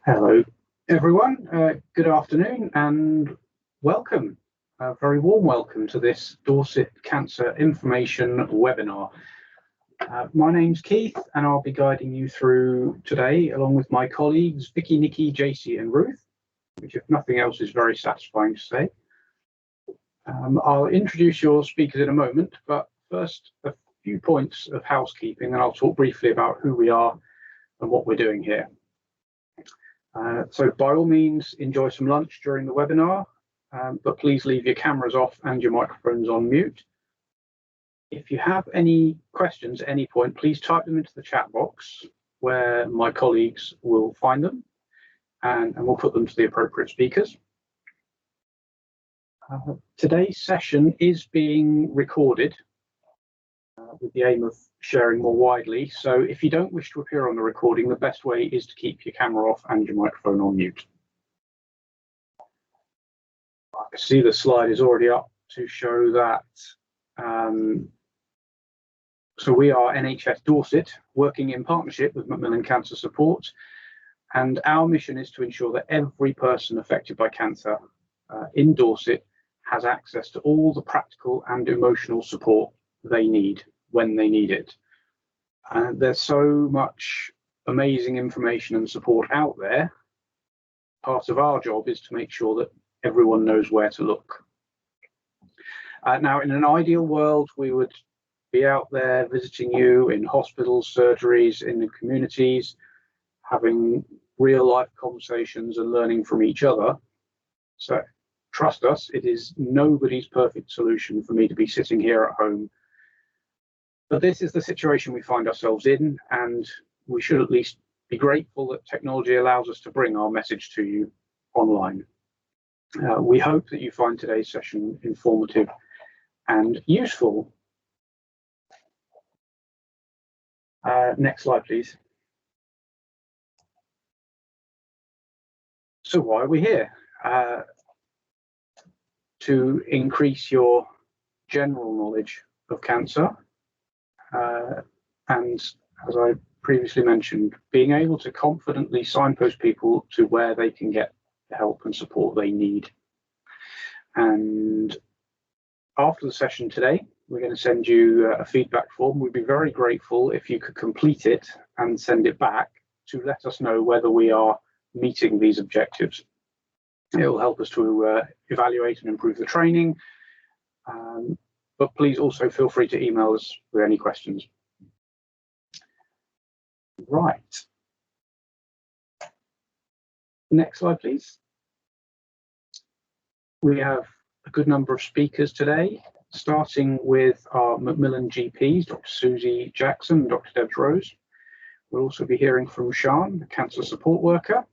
Hello, everyone. Good afternoon and welcome. A very warm welcome to this Dorset Cancer Information webinar. My name's Keith and I'll be guiding you through today along with my colleagues Vicky, Nikki, JC and Ruth, which if nothing else is very satisfying to say. I'll introduce your speakers in a moment, but first a few points of housekeeping and I'll talk briefly about who we are and what we're doing here. So by all means, enjoy some lunch during the webinar, but please leave your cameras off and your microphones on mute. If you have any questions at any point, please type them into the chat box where my colleagues will find them and we'll put them to the appropriate speakers. Today's session is being recorded with the aim of sharing more widely. So if you don't wish to appear on the recording, the best way is to keep your camera off and your microphone on mute. I can see the slide is already up to show that. So we are NHS Dorset, working in partnership with Macmillan Cancer Support, and our mission is to ensure that every person affected by cancer in Dorset has access to all the practical and emotional support they need when they need it. There's so much amazing information and support out there. Part of our job is to make sure that everyone knows where to look. Now, in an ideal world, we would be out there visiting you in hospitals, surgeries, in the communities, having real life conversations and learning from each other. So trust us, it is nobody's perfect solution for me to be sitting here at home. But this is the situation we find ourselves in, and we should at least be grateful that technology allows us to bring our message to you online. We hope that you find today's session informative and useful. Next slide, please. So why are we here? To increase your general knowledge of cancer. And as I previously mentioned, being able to confidently signpost people to where they can get the help and support they need. And after the session today, we're going to send you a feedback form. We'd be very grateful if you could complete it and send it back to let us know whether we are meeting these objectives. It will help us to evaluate and improve the training. But please also feel free to email us with any questions. Right. Next slide, please. We have a good number of speakers today, starting with our Macmillan GPs, Dr. Susie Jackson and Dr. Debs Rose. We'll also be hearing from Sian, a cancer support worker,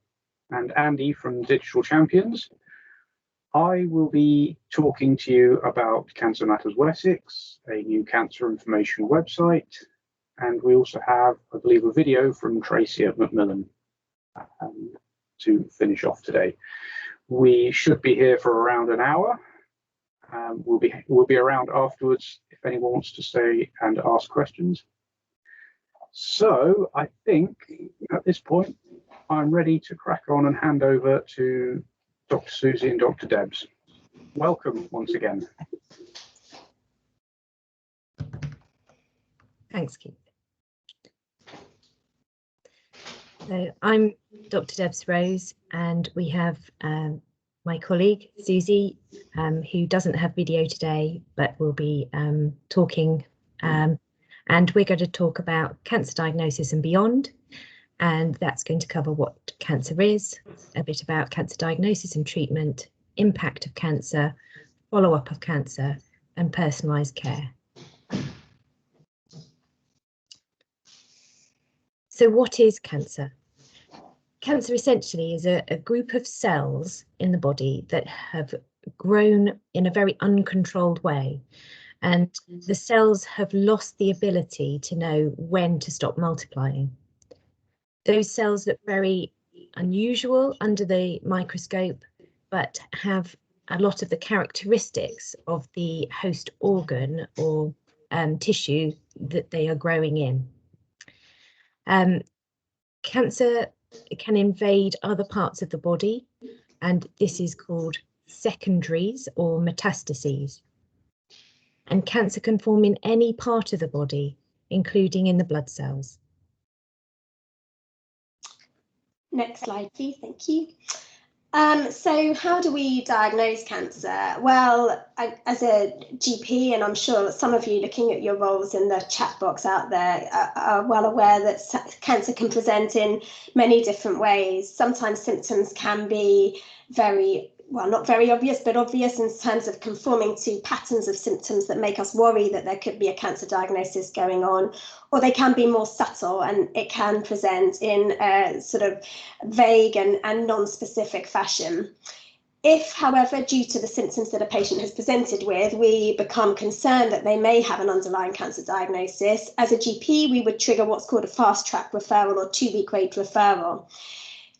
and Andy from Digital Champions. I will be talking to you about Cancer Matters Wessex, a new cancer information website, and we also have, I believe, a video from Tracy at Macmillan to finish off today. We should be here for around an hour. We'll be around afterwards if anyone wants to stay and ask questions. So I think at this point I'm ready to crack on and hand over to Dr. Susie and Dr. Debs. Welcome once again. Thanks, Keith. So I'm Dr. Debs Rose, and we have my colleague Susie, who doesn't have video today, but will be talking. And we're going to talk about cancer diagnosis and beyond. And that's going to cover what cancer is, a bit about cancer diagnosis and treatment, impact of cancer, follow-up of cancer, and personalised care. So what is cancer? Cancer essentially is a group of cells in the body that have grown in a very uncontrolled way. And the cells have lost the ability to know when to stop multiplying. Those cells look very unusual under the microscope, but have a lot of the characteristics of the host organ or tissue that they are growing in. Cancer can invade other parts of the body, and this is called secondaries or metastases. And cancer can form in any part of the body, including in the blood cells. Next slide, please. Thank you. So how do we diagnose cancer? Well, as a GP, and I'm sure some of you looking at your roles in the chat box out there are well aware that cancer can present in many different ways. Sometimes symptoms can be not very obvious, but obvious in terms of conforming to patterns of symptoms that make us worry that there could be a cancer diagnosis going on, or they can be more subtle and it can present in a sort of vague and non-specific fashion. If, however, due to the symptoms that a patient has presented with, we become concerned that they may have an underlying cancer diagnosis, as a GP, we would trigger what's called a fast-track referral or 2-week wait referral.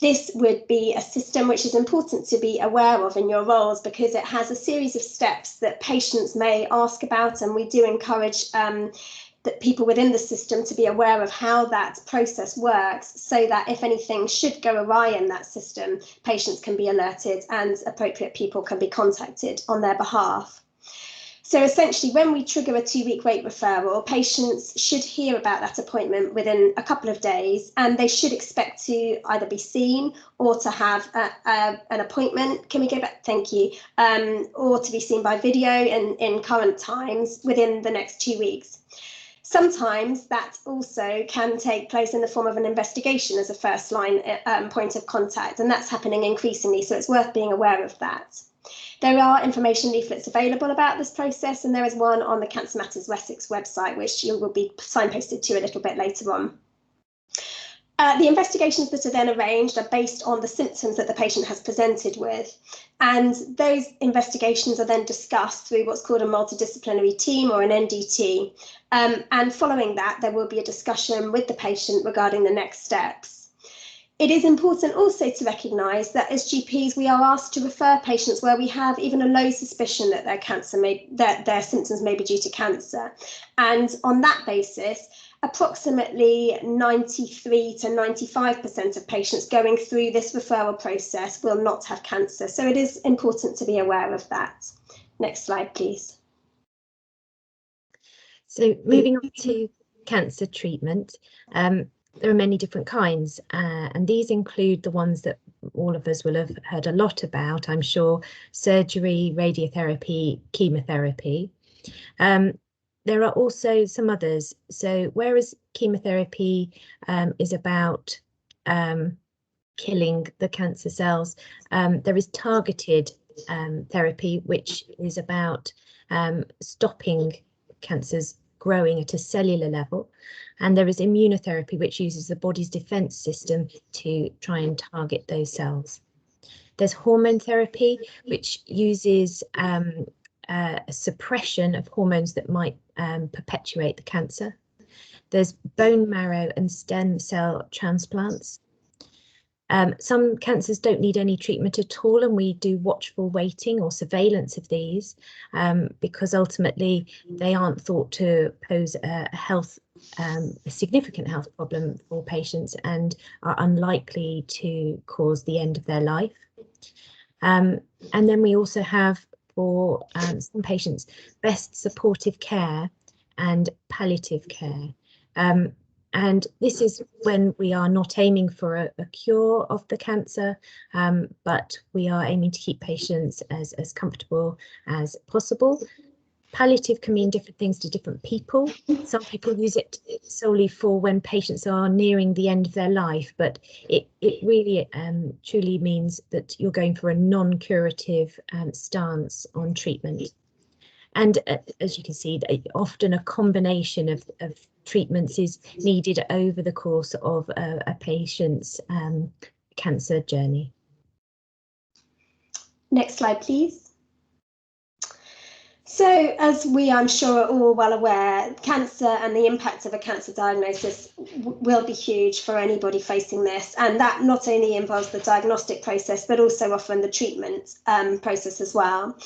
This would be a system which is important to be aware of in your roles, because it has a series of steps that patients may ask about, and we do encourage that people within the system to be aware of how that process works, so that if anything should go awry in that system, patients can be alerted and appropriate people can be contacted on their behalf. So essentially, when we trigger a 2-week wait referral, patients should hear about that appointment within a couple of days, and they should expect to either be seen or to have an appointment. Can we go back? Thank you. Or to be seen by video in current times within the next 2 weeks. Sometimes that also can take place in the form of an investigation as a first line point of contact, and that's happening increasingly, so it's worth being aware of that. There are information leaflets available about this process, and there is one on the Cancer Matters Wessex website, which you will be signposted to a little bit later on. The investigations that are then arranged are based on the symptoms that the patient has presented with, and those investigations are then discussed through what's called a multidisciplinary team or an NDT, and following that there will be a discussion with the patient regarding the next steps. It is important also to recognise that as GPs we are asked to refer patients where we have even a low suspicion that their symptoms may be due to cancer, and on that basis approximately 93 to 95% of patients going through this referral process will not have cancer. So it is important to be aware of that. Next slide, please. So moving on to cancer treatment, there are many different kinds, and these include the ones that all of us will have heard a lot about, I'm sure: surgery, radiotherapy, chemotherapy. There are also some others. So whereas chemotherapy is about killing the cancer cells, there is targeted therapy, which is about stopping cancers growing at a cellular level. And there is immunotherapy, which uses the body's defense system to try and target those cells. There's hormone therapy, which uses a suppression of hormones that might perpetuate the cancer. There's bone marrow and stem cell transplants. Some cancers don't need any treatment at all, and we do watchful waiting or surveillance of these because ultimately they aren't thought to pose a significant health problem for patients and are unlikely to cause the end of their life. And then we also have, for some patients, best supportive care and palliative care. And this is when we are not aiming for a cure of the cancer, but we are aiming to keep patients as comfortable as possible. Palliative can mean different things to different people. Some people use it solely for when patients are nearing the end of their life, but it really truly means that you're going for a non-curative stance on treatment. And as you can see, often a combination of treatments is needed over the course of a patient's cancer journey. Next slide, please. So, as we, I'm sure, are all well aware, cancer and the impact of a cancer diagnosis will be huge for anybody facing this, and that not only involves the diagnostic process, but also often the treatment process as well.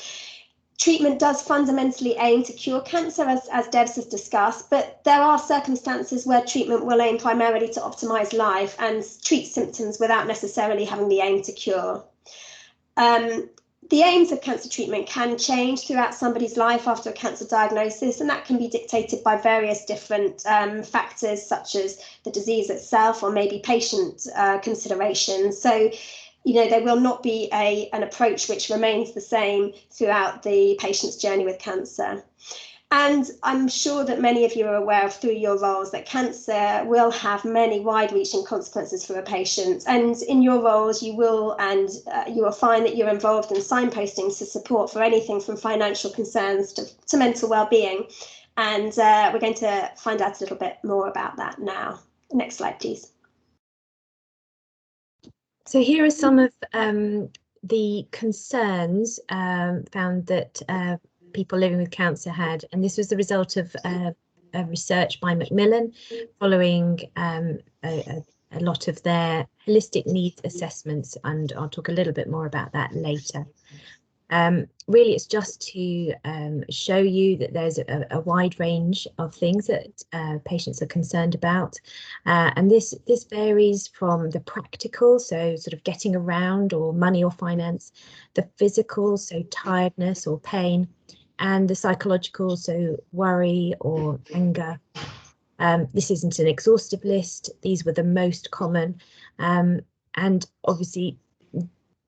Treatment does fundamentally aim to cure cancer, as Debs has discussed, but there are circumstances where treatment will aim primarily to optimise life and treat symptoms without necessarily having the aim to cure. The aims of cancer treatment can change throughout somebody's life after a cancer diagnosis, and that can be dictated by various different factors, such as the disease itself or maybe patient considerations. So, there will not be an approach which remains the same throughout the patient's journey with cancer. And I'm sure that many of you are aware of, through your roles, that cancer will have many wide-reaching consequences for a patient. And in your roles, you will find that you're involved in signposting to support for anything from financial concerns to mental well-being. And we're going to find out a little bit more about that now. Next slide, please. So here are some of the concerns found that people living with cancer had, and this was the result of a research by Macmillan following a lot of their holistic needs assessments, and I'll talk a little bit more about that later. Really, it's just to show you that there's a wide range of things that patients are concerned about, and this varies from the practical, so sort of getting around or money or finance, the physical, so tiredness or pain, and the psychological, so worry or anger. This isn't an exhaustive list. These were the most common, and obviously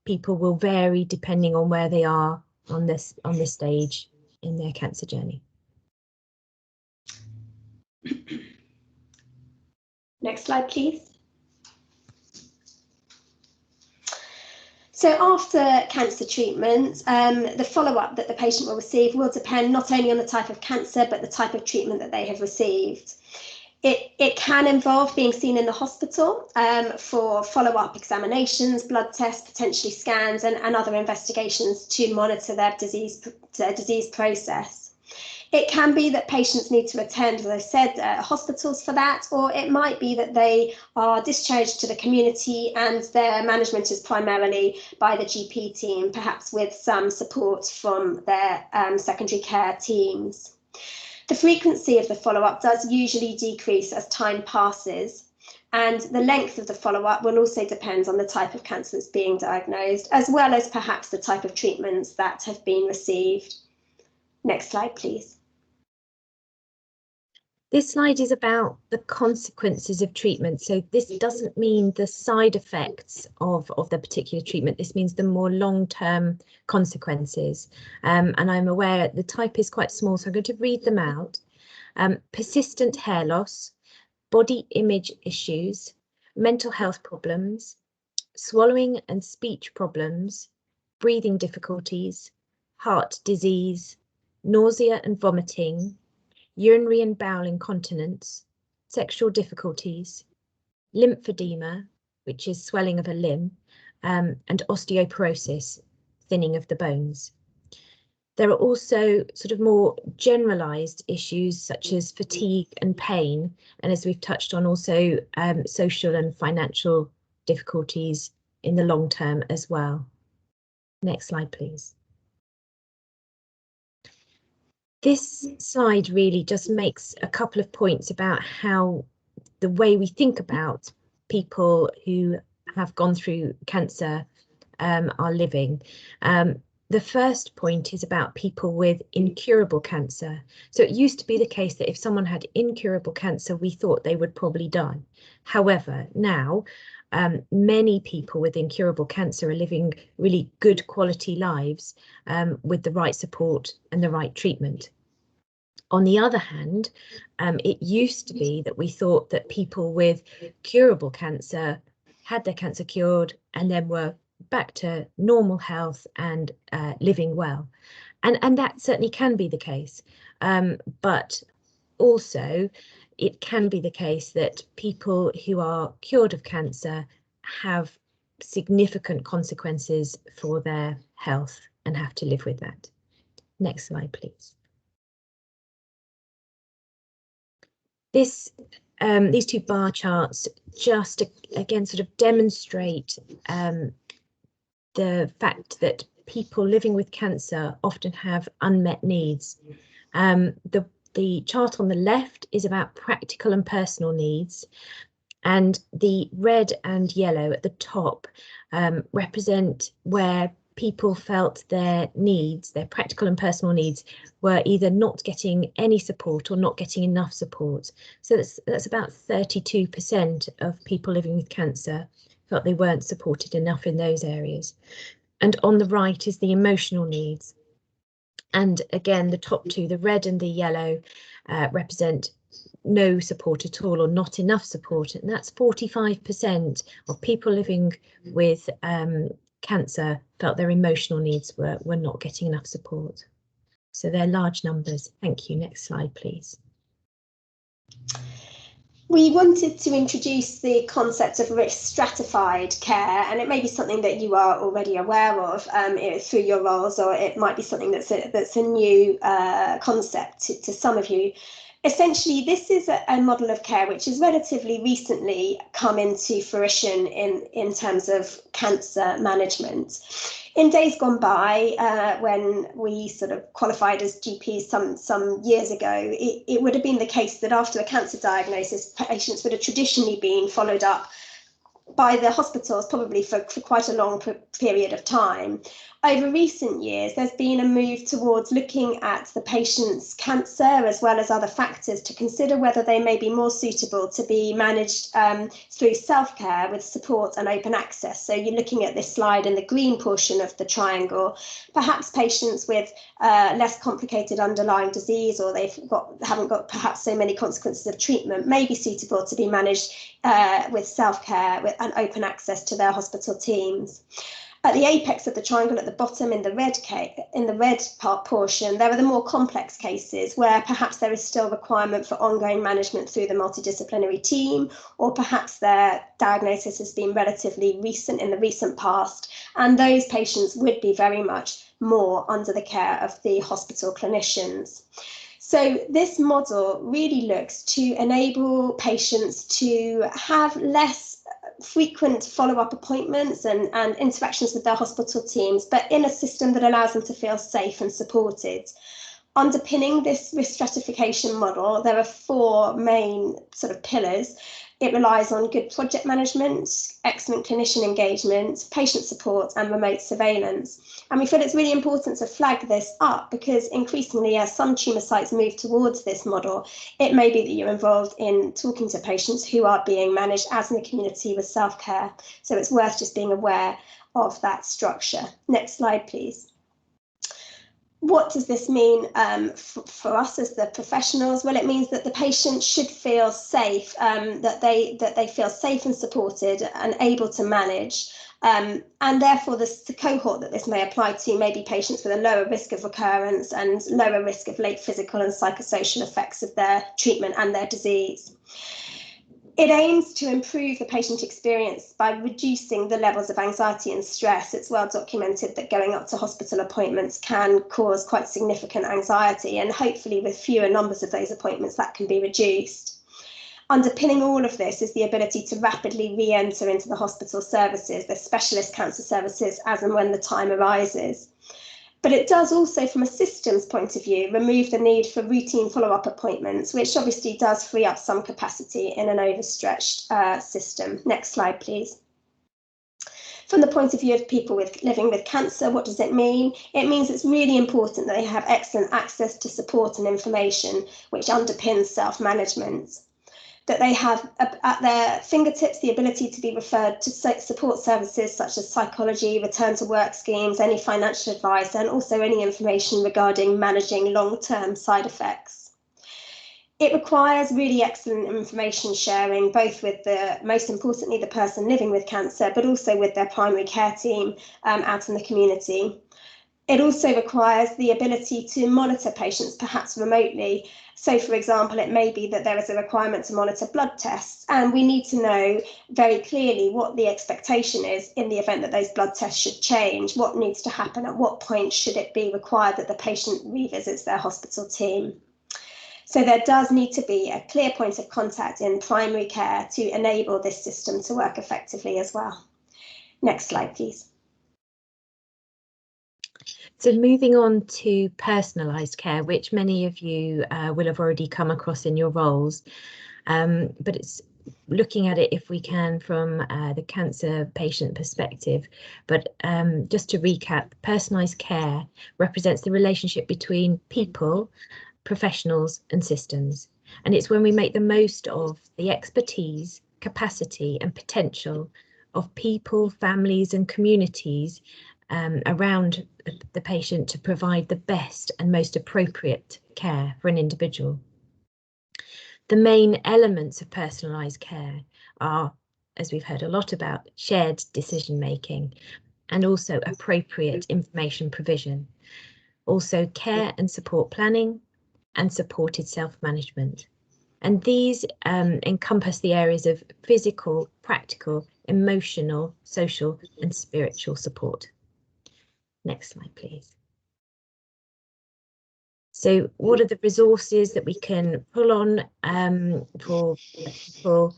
people will vary depending on where they are on this stage in their cancer journey. Next slide, please. So after cancer treatment, the follow-up that the patient will receive will depend not only on the type of cancer, but the type of treatment that they have received. It can involve being seen in the hospital for follow-up examinations, blood tests, potentially scans, and other investigations to monitor their disease process. It can be that patients need to attend, as I said, hospitals for that, or it might be that they are discharged to the community and their management is primarily by the GP team, perhaps with some support from their secondary care teams. The frequency of the follow-up does usually decrease as time passes, and the length of the follow-up will also depend on the type of cancer that's being diagnosed, as well as perhaps the type of treatments that have been received. Next slide, please. This slide is about the consequences of treatment. So this doesn't mean the side effects of the particular treatment. This means the more long-term consequences. And I'm aware the type is quite small, so I'm going to read them out. Persistent hair loss, body image issues, mental health problems, swallowing and speech problems, breathing difficulties, heart disease, nausea and vomiting, urinary and bowel incontinence, sexual difficulties, lymphedema, which is swelling of a limb, and osteoporosis, thinning of the bones. There are also sort of more generalised issues such as fatigue and pain, and as we've touched on, also social and financial difficulties in the long term as well. Next slide, please. This slide really just makes a couple of points about how the way we think about people who have gone through cancer are living. The first point is about people with incurable cancer. So it used to be the case that if someone had incurable cancer, we thought they would probably die. However, now many people with incurable cancer are living really good quality lives with the right support and the right treatment. On the other hand, it used to be that we thought that people with curable cancer had their cancer cured and then were back to normal health and living well. And that certainly can be the case. But also, it can be the case that people who are cured of cancer have significant consequences for their health and have to live with that. Next slide, please. These two bar charts just again sort of demonstrate the fact that people living with cancer often have unmet needs. The chart on the left is about practical and personal needs, and the red and yellow at the top represent where people felt their needs, their practical and personal needs, were either not getting any support or not getting enough support. So that's about 32% of people living with cancer felt they weren't supported enough in those areas. And on the right is the emotional needs. And again, the top two, the red and the yellow, represent no support at all or not enough support. And that's 45% of people living with cancer felt their emotional needs were not getting enough support. So they're large numbers. Thank you. Next slide, please. We wanted to introduce the concept of risk stratified care, and it may be something that you are already aware of through your roles, or it might be something that's a new concept to some of you. Essentially, this is a model of care which has relatively recently come into fruition in terms of cancer management. In days gone by, when we sort of qualified as GPs some years ago, it would have been the case that after a cancer diagnosis, patients would have traditionally been followed up by the hospitals, probably for quite a long period of time. Over recent years, there's been a move towards looking at the patient's cancer as well as other factors to consider whether they may be more suitable to be managed through self-care with support and open access. So you're looking at this slide in the green portion of the triangle, perhaps patients with less complicated underlying disease, or haven't got perhaps so many consequences of treatment, may be suitable to be managed with self-care and open access to their hospital teams. At the apex of the triangle at the bottom in the red part portion, there are the more complex cases where perhaps there is still requirement for ongoing management through the multidisciplinary team, or perhaps their diagnosis has been relatively recent in the recent past, and those patients would be very much more under the care of the hospital clinicians. So this model really looks to enable patients to have less frequent follow-up appointments and interactions with their hospital teams, but in a system that allows them to feel safe and supported. Underpinning this risk stratification model, there are four main sort of pillars. It relies on good project management, excellent clinician engagement, patient support, and remote surveillance. And we feel it's really important to flag this up because increasingly, as some tumour sites move towards this model, it may be that you're involved in talking to patients who are being managed as in the community with self-care. So it's worth just being aware of that structure. Next slide, please. What does this mean for us as the professionals? Well, it means that the patient should feel safe, that they feel safe and supported and able to manage. And therefore, the cohort that this may apply to may be patients with a lower risk of recurrence and lower risk of late physical and psychosocial effects of their treatment and their disease. It aims to improve the patient experience by reducing the levels of anxiety and stress. It's well documented that going up to hospital appointments can cause quite significant anxiety, and hopefully with fewer numbers of those appointments that can be reduced. Underpinning all of this is the ability to rapidly re-enter into the hospital services, the specialist cancer services, as and when the time arises. But it does also, from a systems point of view, remove the need for routine follow-up appointments, which obviously does free up some capacity in an overstretched system. Next slide, please. From the point of view of people living with cancer, what does it mean? It means it's really important that they have excellent access to support and information, which underpins self-management. That they have at their fingertips the ability to be referred to support services such as psychology, return to work schemes, any financial advice, and also any information regarding managing long-term side effects. It requires really excellent information sharing, both with most importantly, the person living with cancer, but also with their primary care team out in the community. It also requires the ability to monitor patients, perhaps remotely. So, for example, it may be that there is a requirement to monitor blood tests, and we need to know very clearly what the expectation is in the event that those blood tests should change, what needs to happen, at what point should it be required that the patient revisits their hospital team. So there does need to be a clear point of contact in primary care to enable this system to work effectively as well. Next slide, please. So moving on to personalised care, which many of you will have already come across in your roles, but it's looking at it if we can from the cancer patient perspective. But just to recap, personalised care represents the relationship between people, professionals and systems. And it's when we make the most of the expertise, capacity and potential of people, families and communities around the patient to provide the best and most appropriate care for an individual. The main elements of personalised care are, as we've heard a lot about, shared decision making and also appropriate information provision, also care and support planning and supported self-management. And these encompass the areas of physical, practical, emotional, social and spiritual support. Next slide, please. So what are the resources that we can pull on for people?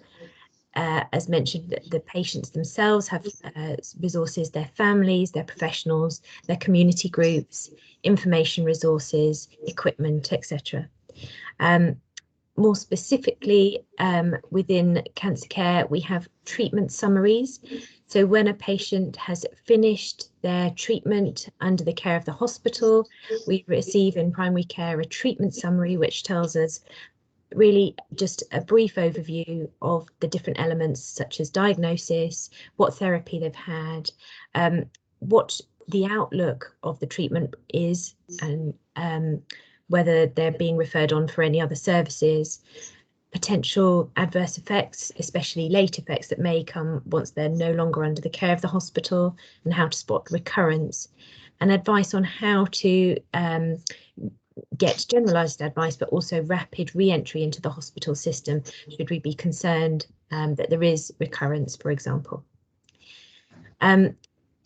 As mentioned, the patients themselves have resources, their families, their professionals, their community groups, information resources, equipment, etc. More specifically, within cancer care, we have treatment summaries. So when a patient has finished their treatment under the care of the hospital, we receive in primary care a treatment summary, which tells us really just a brief overview of the different elements such as diagnosis, what therapy they've had, what the outlook of the treatment is, and whether they're being referred on for any other services, potential adverse effects, especially late effects that may come once they're no longer under the care of the hospital, and how to spot recurrence, and advice on how to get generalised advice, but also rapid re-entry into the hospital system should we be concerned that there is recurrence, for example.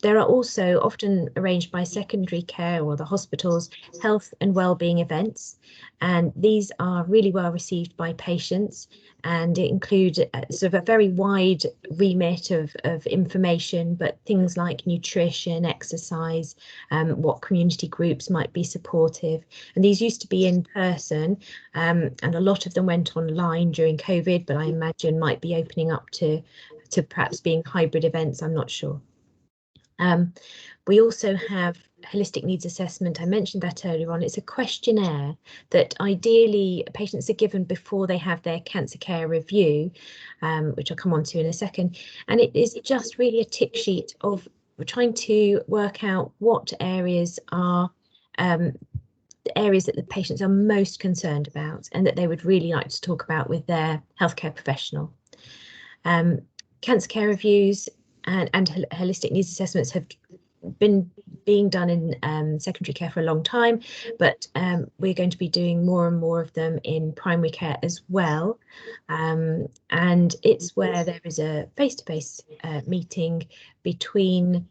There are also often arranged by secondary care or the hospitals health and wellbeing events, and these are really well received by patients, and it includes sort of a very wide remit of information, but things like nutrition, exercise, what community groups might be supportive. And these used to be in person, and a lot of them went online during COVID, but I imagine might be opening up to perhaps being hybrid events, I'm not sure. We also have holistic needs assessment. I mentioned that earlier on. It's a questionnaire that ideally patients are given before they have their cancer care review, which I'll come on to in a second. And it is just really a tick sheet of trying to work out what areas are the areas that the patients are most concerned about and that they would really like to talk about with their healthcare professional. Cancer care reviews and holistic needs assessments have been being done in secondary care for a long time, but we're going to be doing more and more of them in primary care as well. And it's where there is a face-to-face meeting between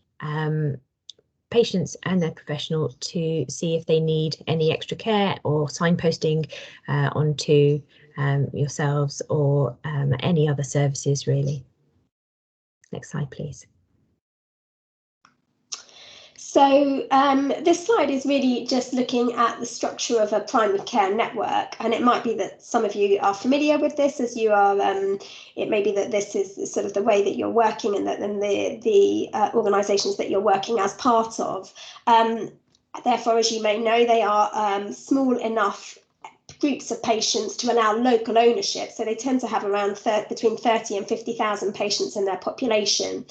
patients and their professional to see if they need any extra care or signposting onto yourselves or any other services, really. Next slide, please. So this slide is really just looking at the structure of a primary care network, and it might be that some of you are familiar with this as you are, it may be that this is sort of the way that you're working and that the organisations that you're working as part of. Therefore, as you may know, they are small enough groups of patients to allow local ownership, so they tend to have around between 30 and 50,000 patients in their population.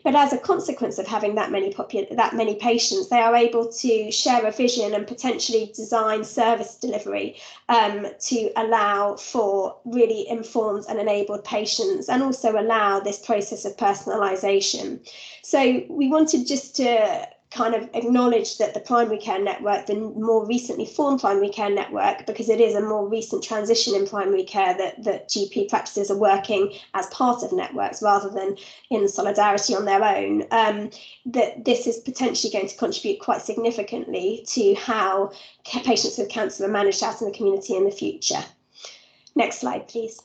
But as a consequence of having that many patients, they are able to share a vision and potentially design service delivery to allow for really informed and enabled patients, and also allow this process of personalisation. So we wanted just to kind of acknowledge that the primary care network, the more recently formed primary care network, because it is a more recent transition in primary care that GP practices are working as part of networks rather than in solidarity on their own, that this is potentially going to contribute quite significantly to how patients with cancer are managed out in the community in the future. Next slide, please.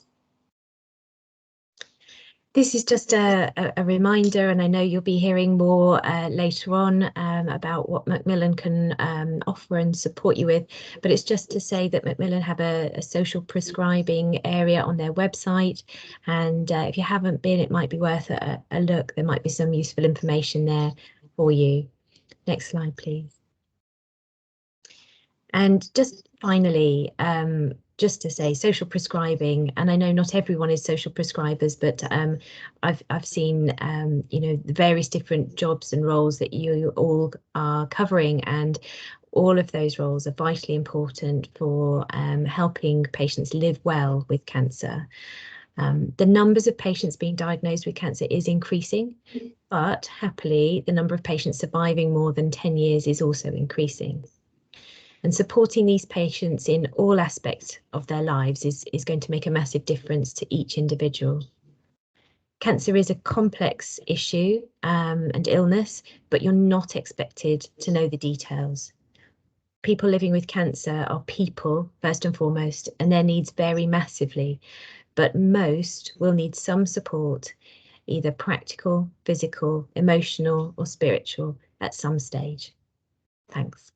This is just a reminder, and I know you'll be hearing more later on about what Macmillan can offer and support you with, but it's just to say that Macmillan have a social prescribing area on their website, and if you haven't been, it might be worth a look. There might be some useful information there for you. Next slide, please. And just finally, just to say, social prescribing, and I know not everyone is social prescribers, but I've seen you know, the various different jobs and roles that you all are covering, and all of those roles are vitally important for helping patients live well with cancer. The numbers of patients being diagnosed with cancer is increasing, but happily the number of patients surviving more than 10 years is also increasing. And supporting these patients in all aspects of their lives is going to make a massive difference to each individual. Cancer is a complex issue and illness, but you're not expected to know the details. People living with cancer are people, first and foremost, and their needs vary massively, but most will need some support, either practical, physical, emotional, or spiritual at some stage. Thanks.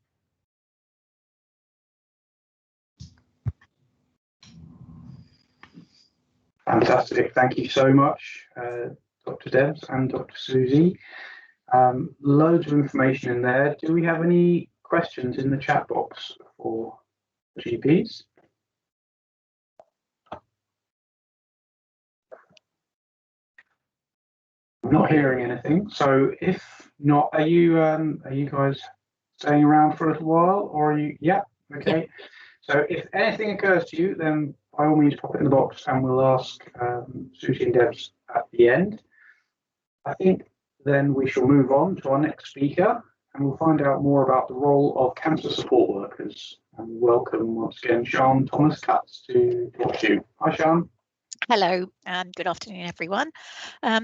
Fantastic. Thank you so much, Dr. Debs and Dr. Susie. Loads of information in there. Do we have any questions in the chat box for GPs? I'm not hearing anything. So if not, are you guys staying around for a little while, or are you? Yeah. Okay. Yeah. So if anything occurs to you, then by all means pop it in the box, and we'll ask Susie and Debs at the end. I think then we shall move on to our next speaker, and we'll find out more about the role of cancer support workers. And welcome once again, Sian Thomas-Cutts, to talk to you. Hi, Sian. Hello and good afternoon, everyone.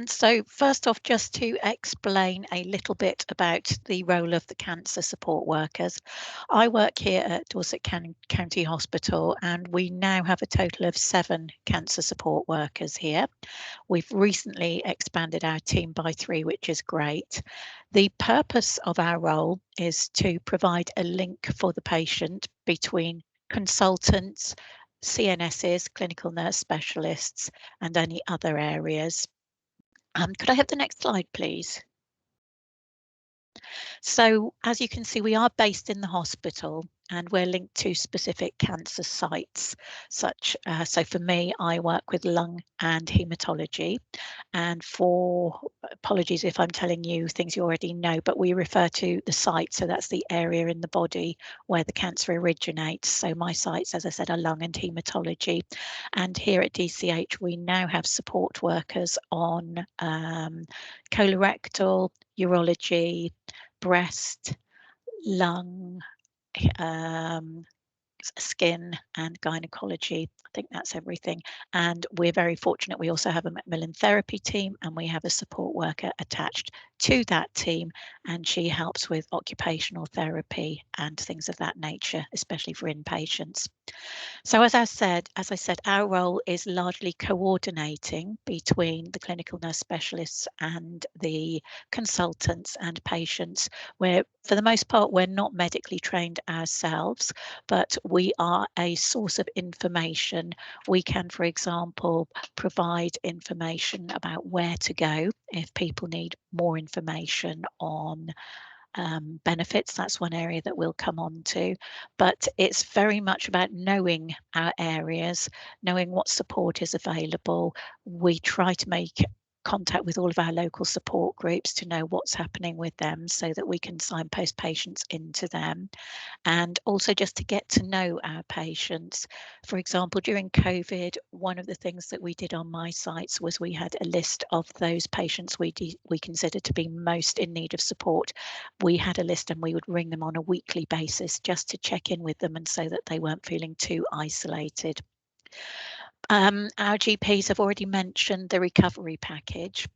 So first off, just to explain a little bit about the role of the cancer support workers. I work here at Dorset County Hospital, and we now have a total of 7 cancer support workers here. We've recently expanded our team by 3, which is great. The purpose of our role is to provide a link for the patient between consultants, CNSs, clinical nurse specialists, and any other areas. Could I have the next slide, please? So as you can see, we are based in the hospital, and we're linked to specific cancer sites. So for me, I work with lung and haematology, and for apologies if I'm telling you things you already know, but we refer to the site, so that's the area in the body where the cancer originates. So my sites, as I said, are lung and haematology, and here at DCH we now have support workers on colorectal, urology, breast, lung, skin and gynecology. I think that's everything. And we're very fortunate. We also have a Macmillan therapy team, and we have a support worker attached to that team, and she helps with occupational therapy and things of that nature, especially for inpatients. So as I said, our role is largely coordinating between the clinical nurse specialists and the consultants and patients, where for the most part we're not medically trained ourselves, but we are a source of information. We can, for example, provide information about where to go if people need more information on benefits. That's one area that we'll come on to, but it's very much about knowing our areas, knowing what support is available. We try to make contact with all of our local support groups to know what's happening with them so that we can signpost patients into them, and also just to get to know our patients. For example, during COVID, one of the things that we did on my sites was we had a list of those patients we considered to be most in need of support. We had a list and we would ring them on a weekly basis just to check in with them and so that they weren't feeling too isolated. Our GPs have already mentioned the recovery package,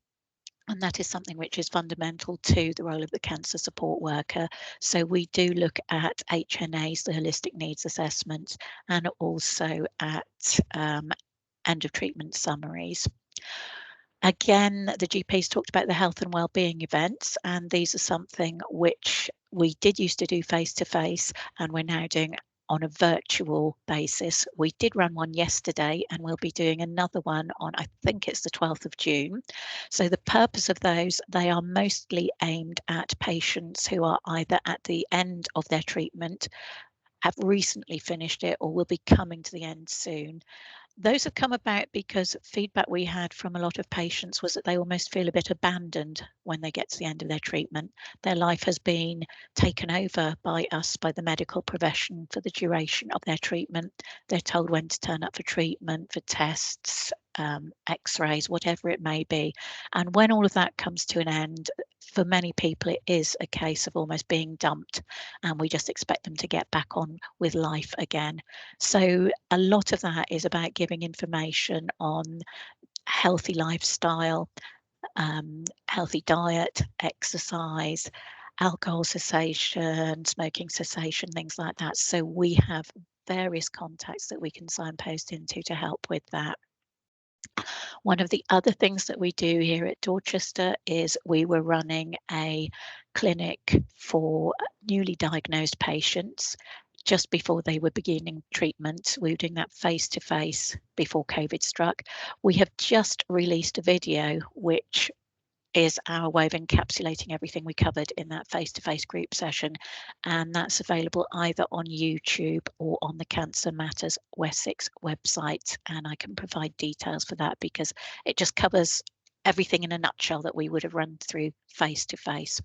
and that is something which is fundamental to the role of the cancer support worker. So we do look at HNAs, the holistic needs assessments, and also at end of treatment summaries. Again, the GPs talked about the health and wellbeing events, and these are something which we did used to do face to face, and we're now doing on a virtual basis. We did run one yesterday, and we'll be doing another one on, I think it's the 12th of June. So the purpose of those, they are mostly aimed at patients who are either at the end of their treatment, have recently finished it, or will be coming to the end soon. Those have come about because feedback we had from a lot of patients was that they almost feel a bit abandoned when they get to the end of their treatment. Their life has been taken over by us, by the medical profession, for the duration of their treatment. They're told when to turn up for treatment, for tests, x-rays, whatever it may be. And when all of that comes to an end, for many people it is a case of almost being dumped, and we just expect them to get back on with life again. So a lot of that is about giving information on healthy lifestyle, healthy diet, exercise, alcohol cessation, smoking cessation, things like that. So we have various contacts that we can signpost into to help with that. One of the other things that we do here at Dorchester is we were running a clinic for newly diagnosed patients just before they were beginning treatment. We were doing that face-to-face before COVID struck. We have just released a video which is our way of encapsulating everything we covered in that face-to-face group session, and that's available either on YouTube or on the Cancer Matters Wessex website, and I can provide details for that because it just covers everything in a nutshell that we would have run through face-to-face.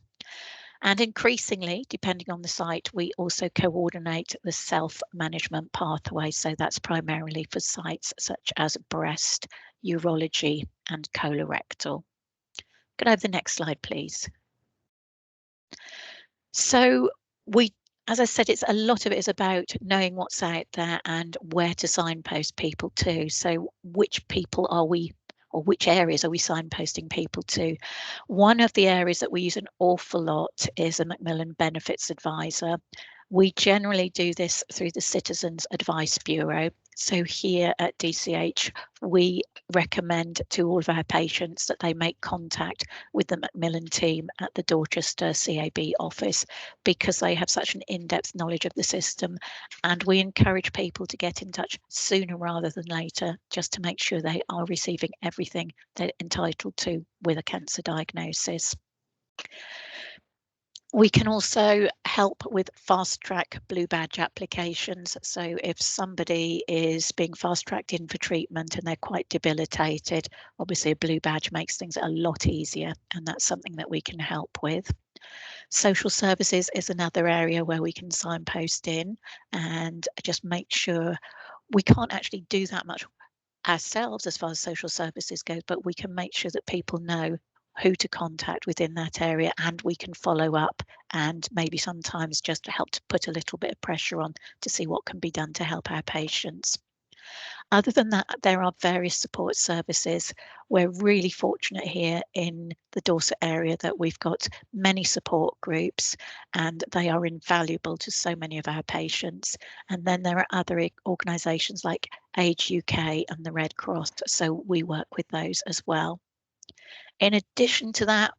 And increasingly, depending on the site, we also coordinate the self-management pathway. So that's primarily for sites such as breast, urology and colorectal. Could I have the next slide, please? So as I said, it's a lot of it is about knowing what's out there and where to signpost people to. So which people are we, or which areas are we signposting people to? One of the areas that we use an awful lot is a Macmillan Benefits Advisor. We generally do this through the Citizens Advice Bureau. So here at DCH, we recommend to all of our patients that they make contact with the Macmillan team at the Dorchester CAB office because they have such an in-depth knowledge of the system, and we encourage people to get in touch sooner rather than later just to make sure they are receiving everything they're entitled to with a cancer diagnosis. We can also help with fast track blue badge applications. So if somebody is being fast tracked in for treatment and they're quite debilitated, obviously a blue badge makes things a lot easier, and that's something that we can help with. Social services is another area where we can signpost in and just make sure we can't actually do that much ourselves as far as social services goes, but we can make sure that people know who to contact within that area, and we can follow up and maybe sometimes just help to put a little bit of pressure on to see what can be done to help our patients. Other than that, there are various support services. We're really fortunate here in the Dorset area that we've got many support groups, and they are invaluable to so many of our patients. And then there are other organisations like Age UK and the Red Cross, so we work with those as well. In addition to that,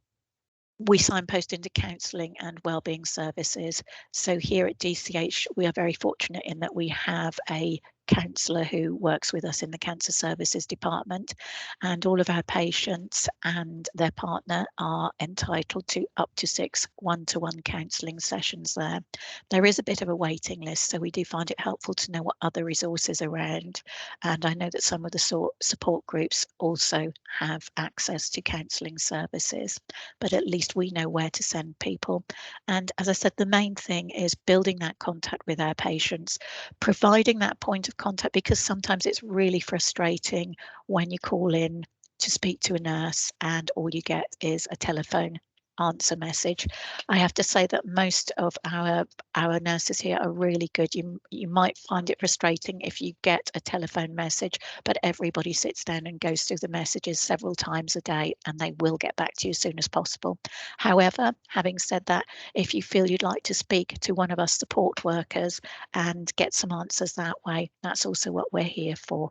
we signpost into counselling and wellbeing services. So here at DCH, we are very fortunate in that we have a counsellor who works with us in the cancer services department, and all of our patients and their partner are entitled to up to 6 one-to-one counselling sessions there. There is a bit of a waiting list, so we do find it helpful to know what other resources are around, and I know that some of the support groups also have access to counselling services, but at least we know where to send people. And as I said, the main thing is building that contact with our patients, providing that point of contact, because sometimes it's really frustrating when you call in to speak to a nurse and all you get is a telephone answer message. I have to say that most of our nurses here are really good. You might find it frustrating if you get a telephone message, but everybody sits down and goes through the messages several times a day, and they will get back to you as soon as possible. However, having said that, if you feel you'd like to speak to one of us support workers and get some answers that way, that's also what we're here for.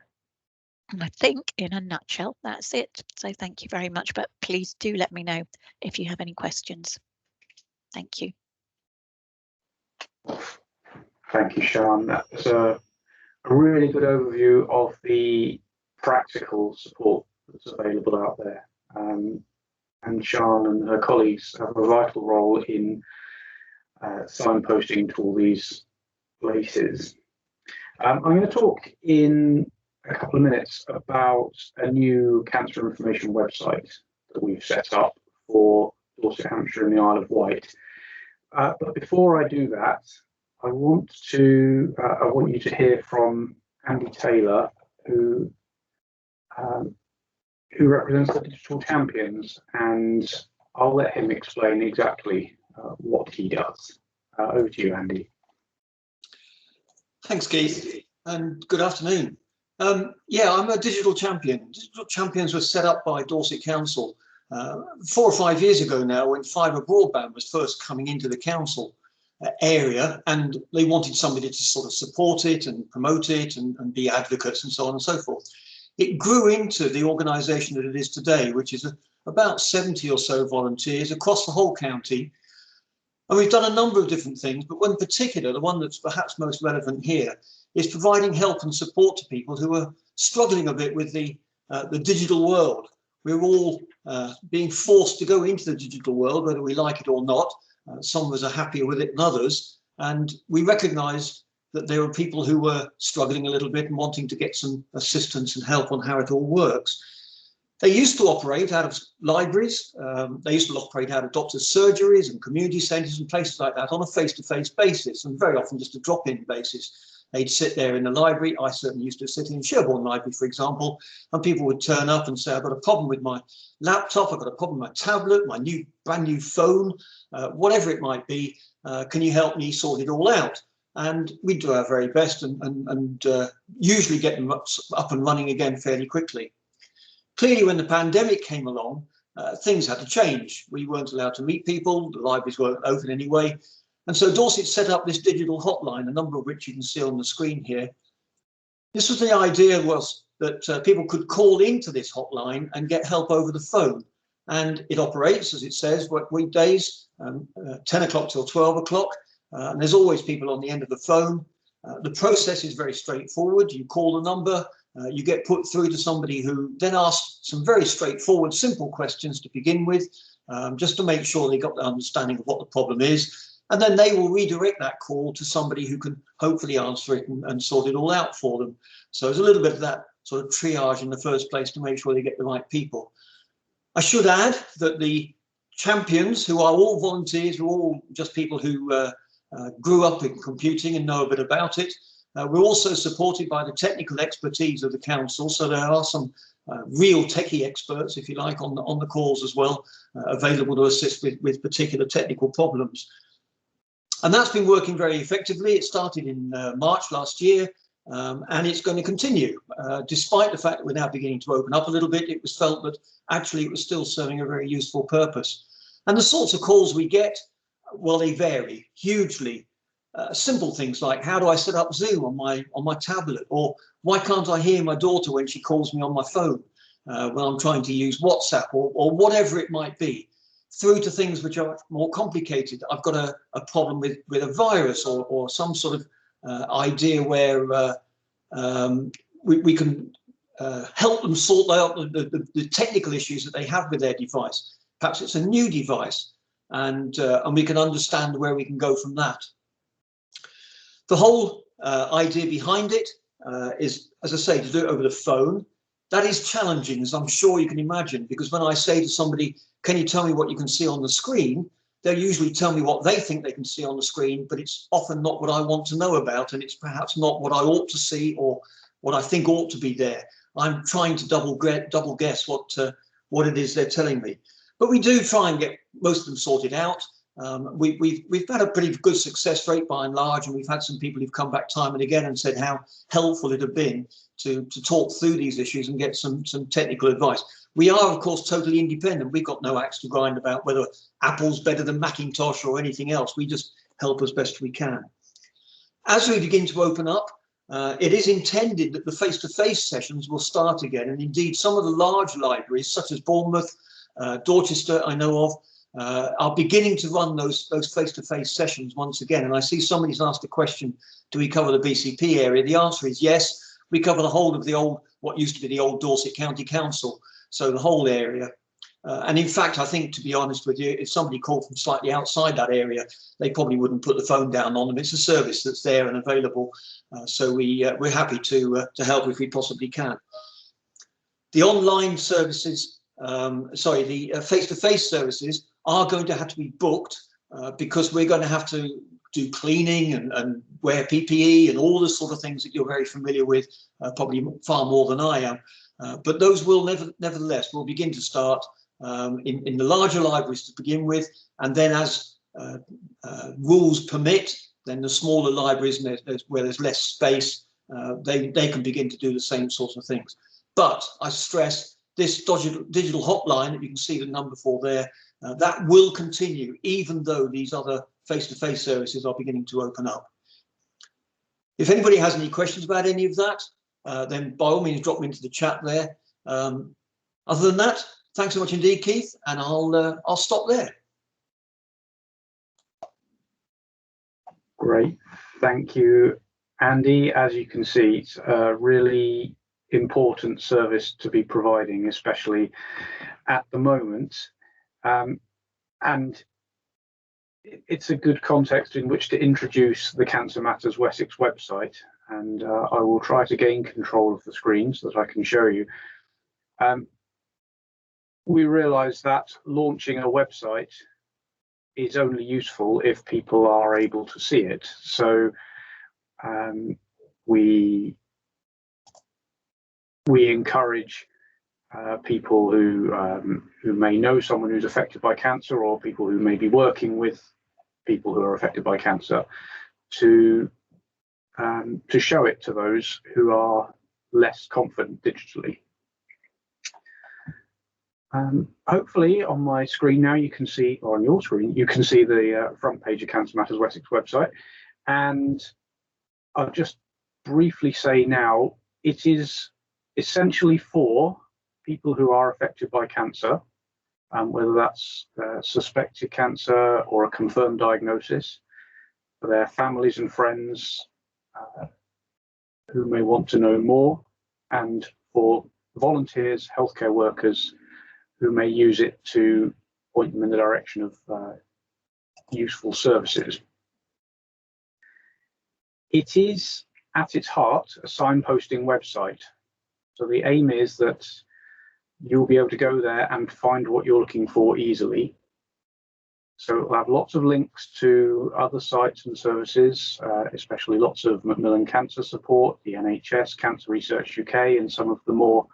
And I think in a nutshell, that's it. So thank you very much, but please do let me know if you have any questions. Thank you. Thank you, Sian. That's a really good overview of the practical support that's available out there. And Sian and her colleagues have a vital role in signposting to all these places. I'm going to talk in a couple of minutes about a new cancer information website that we've set up for Dorset, Hampshire and the Isle of Wight. But before I do that, I want you to hear from Andy Taylor, who represents the Digital Champions, and I'll let him explain exactly what he does. Over to you, Andy. Thanks, Keith, and good afternoon. Yeah, I'm a digital champion. Digital Champions was set up by Dorset Council 4 or 5 years ago now, when fibre broadband was first coming into the council area, and they wanted somebody to sort of support it and promote it and be advocates and so on and so forth. It grew into the organisation that it is today, which is about 70 or so volunteers across the whole county. And we've done a number of different things, but in particular, the one that's perhaps most relevant here is providing help and support to people who are struggling a bit with the digital world. We're all being forced to go into the digital world, whether we like it or not. Some of us are happier with it than others. And we recognise that there are people who were struggling a little bit and wanting to get some assistance and help on how it all works. They used to operate out of libraries. They used to operate out of doctors' surgeries and community centres and places like that on a face-to-face basis, and very often just a drop-in basis. They'd sit there in the library. I certainly used to sit in Sherborne Library, for example, and people would turn up and say, I've got a problem with my laptop, I've got a problem with my tablet, my brand new phone, whatever it might be. Can you help me sort it all out? And we do our very best and usually get them up and running again fairly quickly. Clearly, when the pandemic came along, things had to change. We weren't allowed to meet people, the libraries weren't open anyway. And so Dorset set up this digital hotline, a number of which you can see on the screen here. This was the idea was that people could call into this hotline and get help over the phone. And it operates, as it says, weekdays, 10 o'clock till 12 o'clock. And there's always people on the end of the phone. The process is very straightforward. You call the number, you get put through to somebody who then asks some very straightforward, simple questions to begin with, just to make sure they got the understanding of what the problem is. And then they will redirect that call to somebody who can hopefully answer it and sort it all out for them. So there's a little bit of that sort of triage in the first place to make sure they get the right people. I should add that the champions, who are all volunteers, who are all just people who grew up in computing and know a bit about it. We're also supported by the technical expertise of the council, so there are some real techie experts, if you like, on the calls as well, available to assist with particular technical problems. And that's been working very effectively. It started in March last year, and it's going to continue. Despite the fact that we're now beginning to open up a little bit, it was felt that actually it was still serving a very useful purpose. And the sorts of calls we get, well, they vary hugely. Simple things like, how do I set up Zoom on my tablet? Or why can't I hear my daughter when she calls me on my phone when I'm trying to use WhatsApp, or whatever it might be, through to things which are more complicated. I've got a problem with a virus or some sort of idea where we can help them sort out the technical issues that they have with their device. Perhaps it's a new device, and we can understand where we can go from that. The whole idea behind it is, as I say, to do it over the phone. That is challenging, as I'm sure you can imagine, because when I say to somebody, can you tell me what you can see on the screen? They'll usually tell me what they think they can see on the screen, but it's often not what I want to know about, and it's perhaps not what I ought to see or what I think ought to be there. I'm trying to double guess what it is they're telling me. But we do try and get most of them sorted out. We've had a pretty good success rate by and large, and we've had some people who've come back time and again and said how helpful it had been to talk through these issues and get some technical advice. We are, of course, totally independent. We've got no axe to grind about whether Apple's better than Macintosh or anything else. We just help as best we can. As we begin to open up, It is intended that the face-to-face sessions will start again, and indeed some of the large libraries, such as Bournemouth, Dorchester, I know of, are beginning to run those face-to-face sessions once again. And I see somebody's asked the question, do we cover the BCP area? The answer is yes. We cover the whole of the old, what used to be the old Dorset County Council, so the whole area. And in fact, I think, to be honest with you, if somebody called from slightly outside that area, they probably wouldn't put the phone down on them. It's a service that's there and available. So we're happy to help if we possibly can. The online services, the face-to-face services are going to have to be booked because we're going to have to do cleaning and wear PPE and all the sort of things that you're very familiar with, probably far more than I am. But those will nevertheless will begin to start in the larger libraries to begin with, and then as rules permit, then the smaller libraries where there's less space, they can begin to do the same sorts of things. But I stress this digital hotline that you can see the number for there, that will continue even though these other face-to-face services are beginning to open up. If anybody has any questions about any of that, then by all means drop them into the chat there. Other than that, thanks so much indeed, Keith, and I'll stop there. Great, thank you, Andy. As you can see, it's a really important service to be providing, especially at the moment, and it's a good context in which to introduce the Cancer Matters Wessex website, and I will try to gain control of the screen so that I can show you. We realise that launching a website is only useful if people are able to see it. So we encourage people who may know someone who's affected by cancer, or people who may be working with people who are affected by cancer, to show it to those who are less confident digitally. Hopefully on my screen now you can see, or on your screen, you can see the front page of Cancer Matters Wessex website. And I'll just briefly say now, it is essentially for people who are affected by cancer, whether that's suspected cancer or a confirmed diagnosis, for their families and friends who may want to know more, and for volunteers, healthcare workers who may use it to point them in the direction of useful services. It is, at its heart, a signposting website. So the aim is that you'll be able to go there and find what you're looking for easily. So it'll have lots of links to other sites and services, especially lots of Macmillan cancer support, the NHS, Cancer Research UK, and some of the more,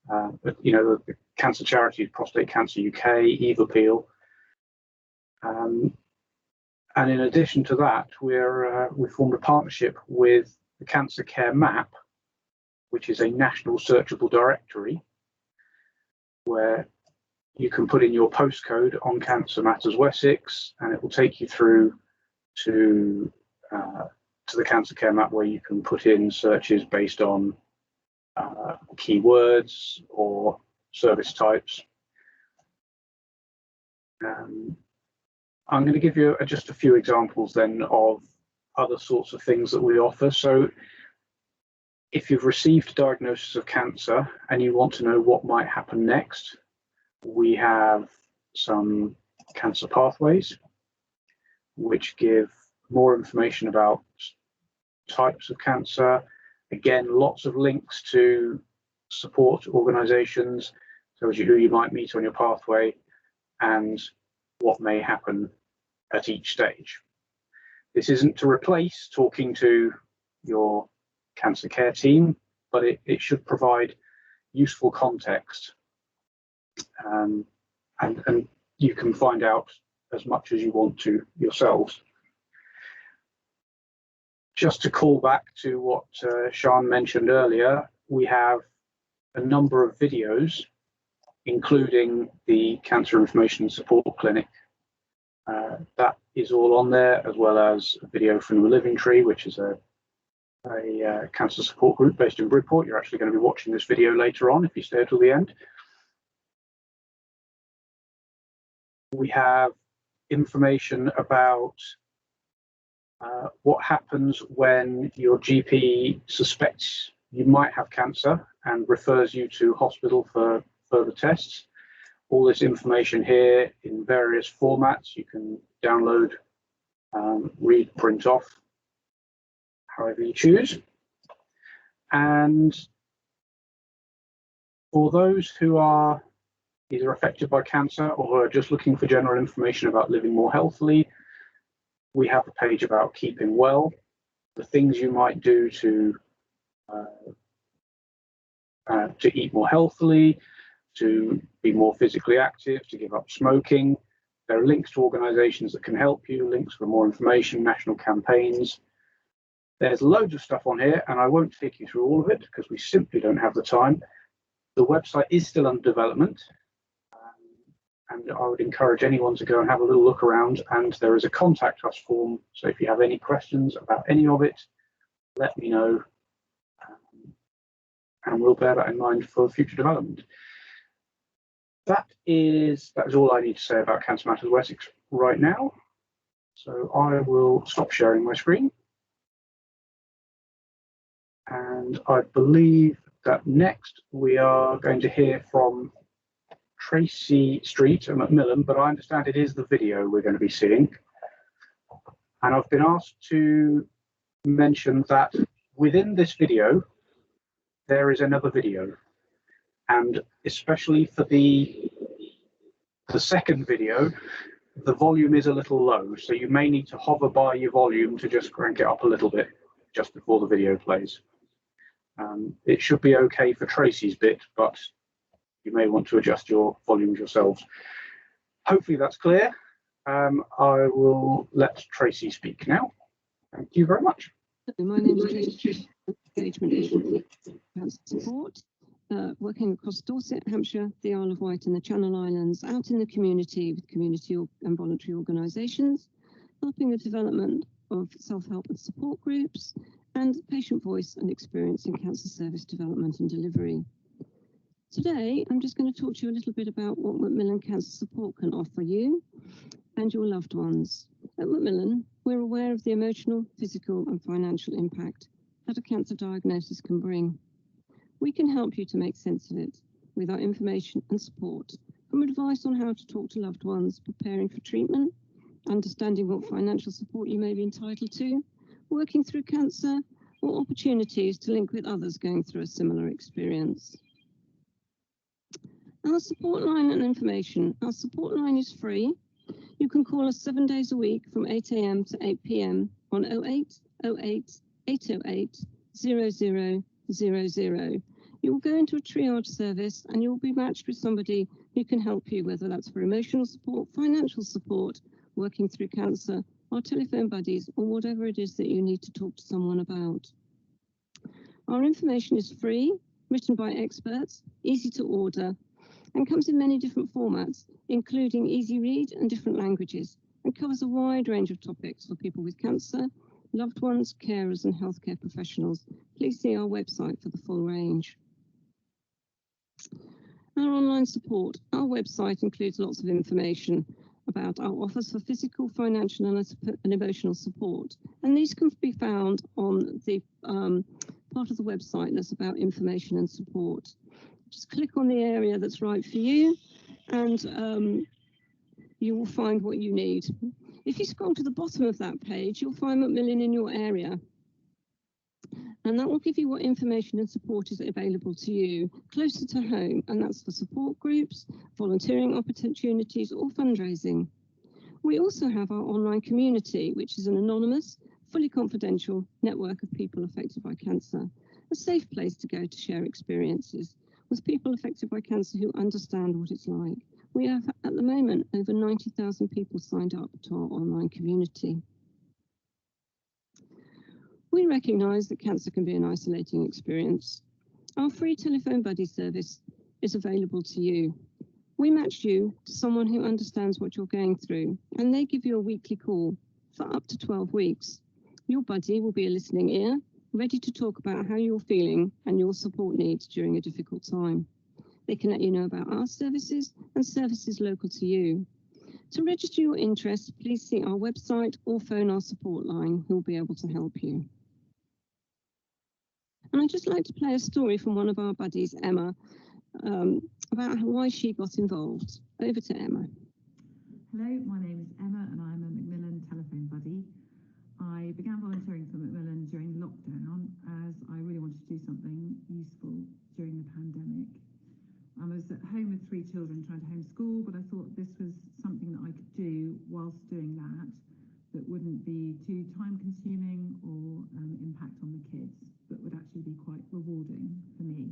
the cancer charities, Prostate Cancer UK, Eve Appeal. And in addition to that, we formed a partnership with the Cancer Care Map, which is a national searchable directory where you can put in your postcode on Cancer Matters Wessex, and it will take you through to the Cancer Care Map, where you can put in searches based on keywords or service types. I'm going to give you just a few examples then of other sorts of things that we offer. So if you've received a diagnosis of cancer and you want to know what might happen next, we have some cancer pathways which give more information about types of cancer. Again, lots of links to support organisations, tells you who you might meet on your pathway and what may happen at each stage. This isn't to replace talking to your cancer care team, but it should provide useful context, and you can find out as much as you want to yourselves. Just to call back to what Sian mentioned earlier, we have a number of videos, including the Cancer Information Support Clinic. That is all on there, as well as a video from the Living Tree, which is a a cancer support group based in Bridport. You're actually going to be watching this video later on if you stay till the end. We have information about what happens when your GP suspects you might have cancer and refers you to hospital for further tests. All this information here in various formats you can download, read, print off, however you choose. And for those who are either affected by cancer or are just looking for general information about living more healthily, we have a page about keeping well, the things you might do to eat more healthily, to be more physically active, to give up smoking. There are links to organisations that can help you, links for more information, national campaigns. There's loads of stuff on here, and I won't take you through all of it because we simply don't have the time. The website is still under development, and I would encourage anyone to go and have a little look around, and there is a contact us form, so if you have any questions about any of it, let me know, and we'll bear that in mind for future development. That is all I need to say about Cancer Matters Wessex right now. So I will stop sharing my screen. And I believe that next we are going to hear from Tracy Street at Macmillan, but I understand it is the video we're going to be seeing. And I've been asked to mention that within this video, there is another video. And especially for the second video, the volume is a little low, so you may need to hover by your volume to just crank it up a little bit just before the video plays. It should be okay for Tracy's bit, but you may want to adjust your volumes yourselves. Hopefully that's clear. I will let Tracy speak now. Thank you very much. My name is Tracy, engagement agent cancer support, working across Dorset, Hampshire, the Isle of Wight and the Channel Islands, out in the community with community and voluntary organisations, helping the development of self-help and support groups, and patient voice and experience in cancer service development and delivery. Today, I'm just going to talk to you a little bit about what Macmillan Cancer Support can offer you and your loved ones. At Macmillan, we're aware of the emotional, physical and financial impact that a cancer diagnosis can bring. We can help you to make sense of it with our information and support, from advice on how to talk to loved ones preparing for treatment, understanding what financial support you may be entitled to, working through cancer, or opportunities to link with others going through a similar experience. Our support line and information. Our support line is free. You can call us 7 days a week from 8 AM to 8 PM on 0808 808 0000. You will go into a triage service and you will be matched with somebody who can help you, whether that's for emotional support, financial support, working through cancer, our telephone buddies, or whatever it is that you need to talk to someone about. Our information is free, written by experts, easy to order, and comes in many different formats, including easy read and different languages, and covers a wide range of topics for people with cancer, loved ones, carers, and healthcare professionals. Please see our website for the full range. Our online support. Our website includes lots of information about our offers for physical, financial and emotional support. And these can be found on the part of the website that's about information and support. Just click on the area that's right for you and you will find what you need. If you scroll to the bottom of that page, you'll find Macmillan in your area. And that will give you what information and support is available to you closer to home, and that's for support groups, volunteering opportunities or fundraising. We also have our online community, which is an anonymous, fully confidential network of people affected by cancer, a safe place to go to share experiences with people affected by cancer who understand what it's like. We have at the moment over 90,000 people signed up to our online community. We recognise that cancer can be an isolating experience. Our free telephone buddy service is available to you. We match you to someone who understands what you're going through, and they give you a weekly call for up to 12 weeks. Your buddy will be a listening ear, ready to talk about how you're feeling and your support needs during a difficult time. They can let you know about our services and services local to you. To register your interest, please see our website or phone our support line, who will be able to help you. And I'd just like to play a story from one of our buddies, Emma, about why she got involved. Over to Emma. Hello, my name is Emma and I'm a Macmillan telephone buddy. I began volunteering for Macmillan during lockdown as I really wanted to do something useful during the pandemic. I was at home with 3 children trying to homeschool, but I thought this was something that I could do whilst doing that wouldn't be too time consuming or impact on the kids, but would actually be quite rewarding for me.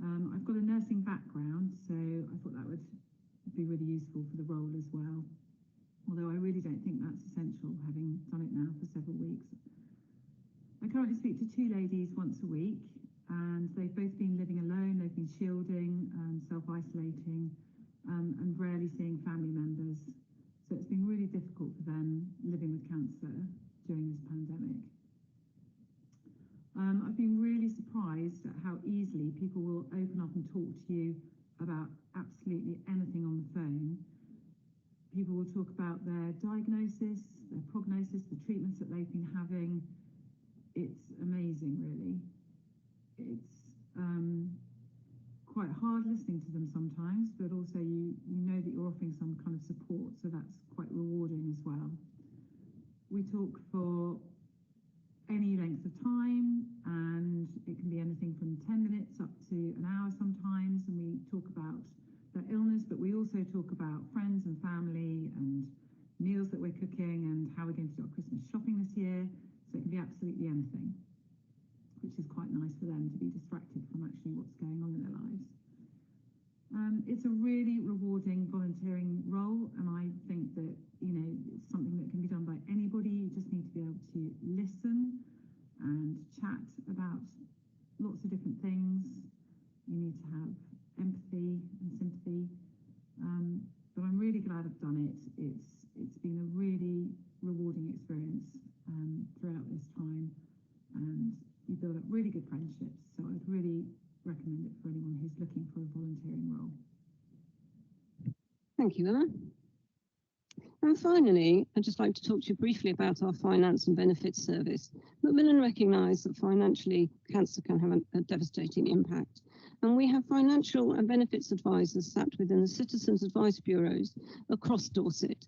I've got a nursing background, so I thought that would be really useful for the role as well. Although I really don't think that's essential, having done it now for several weeks. I currently speak to 2 ladies once a week, and they've both been living alone. They've been shielding, self-isolating, and rarely seeing family members. So it's been really difficult for them living with cancer during this pandemic. I've been really surprised at how easily people will open up and talk to you about absolutely anything on the phone. People will talk about their diagnosis, their prognosis, the treatments that they've been having. It's amazing, really. It's quite hard listening to them sometimes, but also you know that you're offering some kind of support, so that's quite rewarding as well. We talk for any length of time, and it can be anything from 10 minutes up to an hour sometimes, and we talk about their illness, but we also talk about friends and family and meals that we're cooking and how we're going to do our Christmas shopping this year. So it can be absolutely anything, which is quite nice for them to be distracted from actually what's going on in their lives. It's a really rewarding volunteering role, and I think that, you know, it's something that can be done by anybody. You just need to be able to listen and chat about lots of different things. You need to have empathy and sympathy. But I'm really glad I've done it. It's been a really rewarding experience throughout this time, and you build up really good friendships. So I'd really recommend it for anyone who's looking for a volunteering role. Thank you, Emma. And finally, I'd just like to talk to you briefly about our finance and benefits service. Macmillan recognise that financially cancer can have a devastating impact, and we have financial and benefits advisors sat within the Citizens Advice Bureaus across Dorset.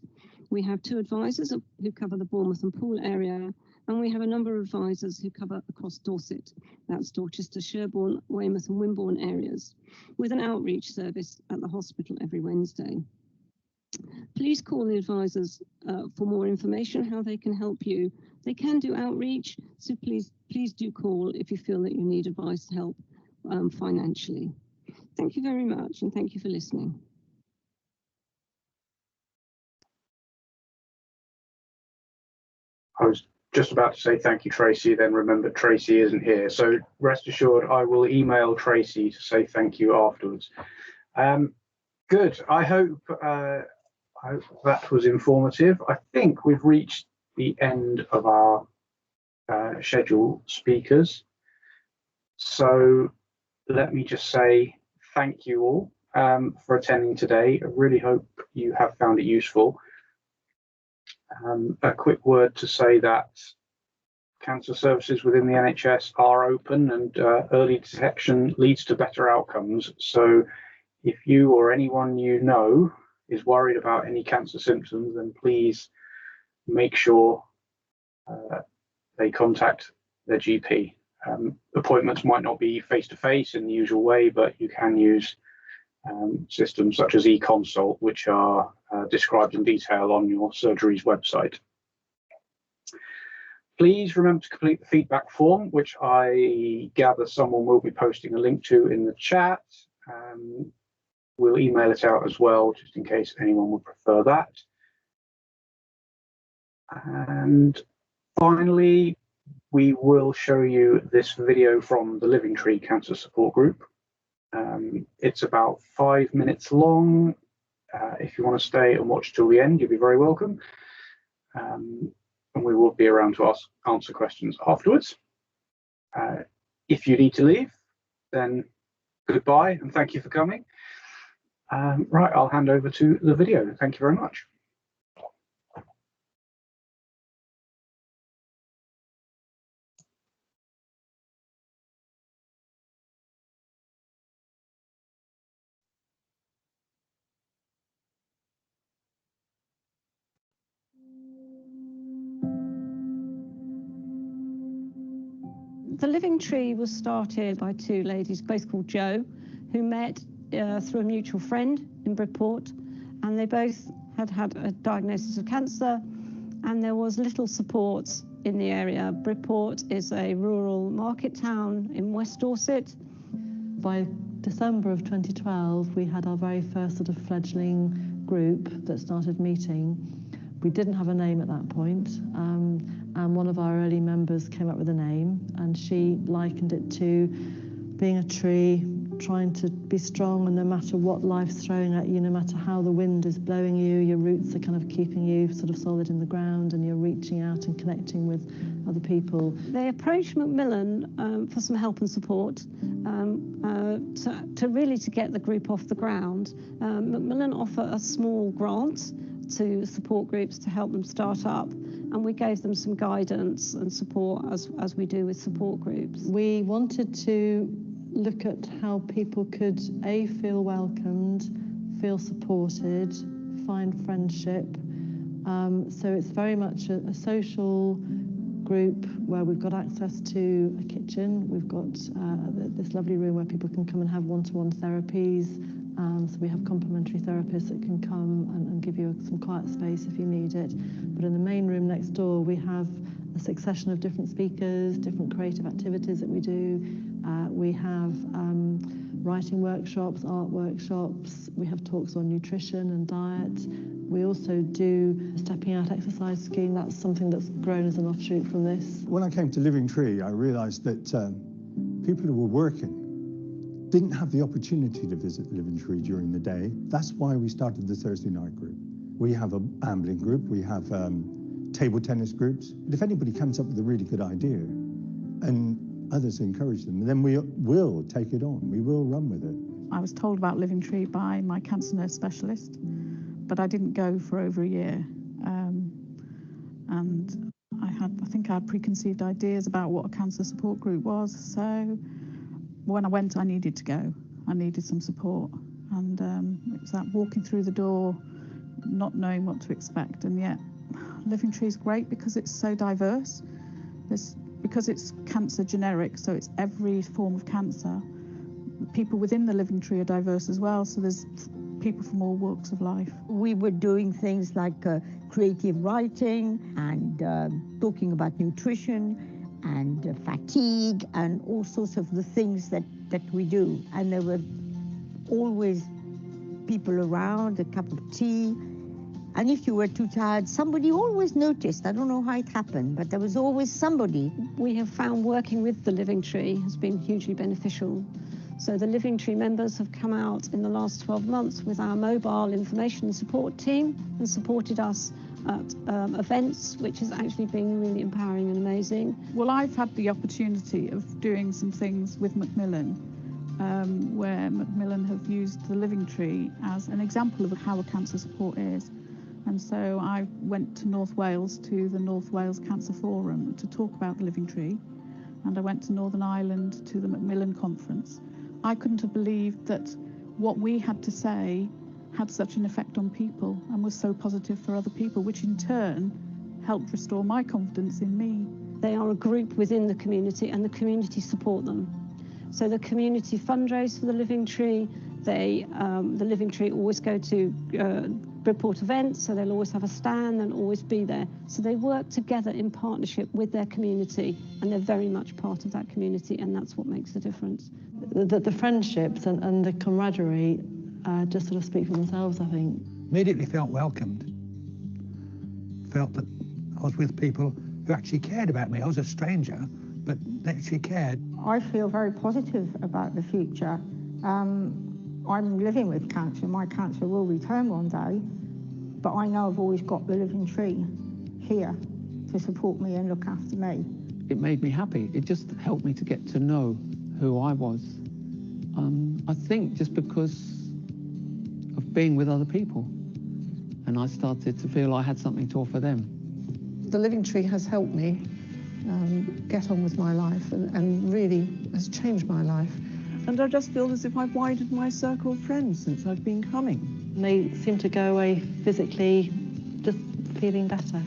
We have 2 advisors who cover the Bournemouth and Poole area, and we have a number of advisors who cover across Dorset. That's Dorchester, Sherborne, Weymouth and Wimborne areas, with an outreach service at the hospital every Wednesday. Please call the advisors for more information, how they can help you. They can do outreach, so please do call if you feel that you need advice to help financially. Thank you very much, and thank you for listening. I was just about to say thank you, Tracy, then remembered Tracy isn't here. So rest assured, I will email Tracy to say thank you afterwards. Good. I hope that was informative. I think we've reached the end of our scheduled speakers. So let me just say thank you all for attending today. I really hope you have found it useful. A quick word to say that cancer services within the NHS are open, and early detection leads to better outcomes. So if you or anyone you know is worried about any cancer symptoms, then please make sure they contact their GP. Appointments might not be face-to-face in the usual way, but you can use systems such as eConsult, which are described in detail on your surgery's website. Please remember to complete the feedback form, which I gather someone will be posting a link to in the chat. We'll email it out as well, just in case anyone would prefer that. And finally, we will show you this video from the Living Tree Cancer Support Group. It's about 5 minutes long. If you want to stay and watch till the end, you'll be very welcome. And we will be around to answer questions afterwards. If you need to leave, then goodbye and thank you for coming. Right, I'll hand over to the video. Thank you very much. The Living Tree was started by two ladies, both called Jo, who met through a mutual friend in Bridport, and they both had had a diagnosis of cancer, and there was little support in the area. Bridport is a rural market town in West Dorset. By December of 2012, we had our very first sort of fledgling group that started meeting. We didn't have a name at that point, and one of our early members came up with a name, and she likened it to being a tree, trying to be strong, and no matter what life's throwing at you, no matter how the wind is blowing you, your roots are kind of keeping you sort of solid in the ground, and you're reaching out and connecting with other people. They approached Macmillan for some help and support to really get the group off the ground. Macmillan offer a small grant to support groups to help them start up, and we gave them some guidance and support as we do with support groups. We wanted to look at how people could feel welcomed, feel supported, find friendship. So it's very much a social group where we've got access to a kitchen. We've got this lovely room where people can come and have one-to-one therapies. So we have complementary therapists that can come and give you some quiet space if you need it. But in the main room next door, we have a succession of different speakers, different creative activities that we do. We have writing workshops, art workshops. We have talks on nutrition and diet. We also do a stepping out exercise scheme. That's something that's grown as an offshoot from this. When I came to Living Tree, I realised that people who were working didn't have the opportunity to visit Living Tree during the day. That's why we started the Thursday night group. We have a ambling group, we have table tennis groups. But if anybody comes up with a really good idea and others encourage them, then we will take it on, we will run with it. I was told about Living Tree by my cancer nurse specialist, but I didn't go for over a year. And I think I had preconceived ideas about what a cancer support group was. So when I went, I needed to go. I needed some support. And it was that walking through the door, not knowing what to expect. And yet Living Tree is great because it's so diverse. Because it's cancer generic, so it's every form of cancer. People within the Living Tree are diverse as well, so there's people from all walks of life. We were doing things like creative writing and talking about nutrition and fatigue and all sorts of the things that we do. And there were always people around, a cup of tea. And if you were too tired, somebody always noticed. I don't know how it happened, but there was always somebody. We have found working with the Living Tree has been hugely beneficial. So the Living Tree members have come out in the last 12 months with our mobile information support team and supported us at events, which has actually been really empowering and amazing. Well, I've had the opportunity of doing some things with Macmillan, where Macmillan have used the Living Tree as an example of how a cancer support is. And so I went to North Wales, to the North Wales Cancer Forum, to talk about the Living Tree. And I went to Northern Ireland to the Macmillan conference. I couldn't have believed that what we had to say had such an effect on people and was so positive for other people, which in turn helped restore my confidence in me. They are a group within the community and the community support them. So the community fundraise for the Living Tree. The Living Tree always go to Bridport events, so they'll always have a stand, they'll always be there. So they work together in partnership with their community, and they're very much part of that community, and that's what makes the difference. The friendships and the camaraderie just sort of speak for themselves, I think. Immediately felt welcomed. Felt that I was with people who actually cared about me. I was a stranger, but they actually cared. I feel very positive about the future. I'm living with cancer. My cancer will return one day, but I know I've always got the Living Tree here to support me and look after me. it made me happy. It just helped me to get to know who I was. I think just because of being with other people, and I started to feel I had something to offer them. The Living Tree has helped me get on with my life and really has changed my life. And I just feel as if I've widened my circle of friends since I've been coming. They seem to go away physically just feeling better.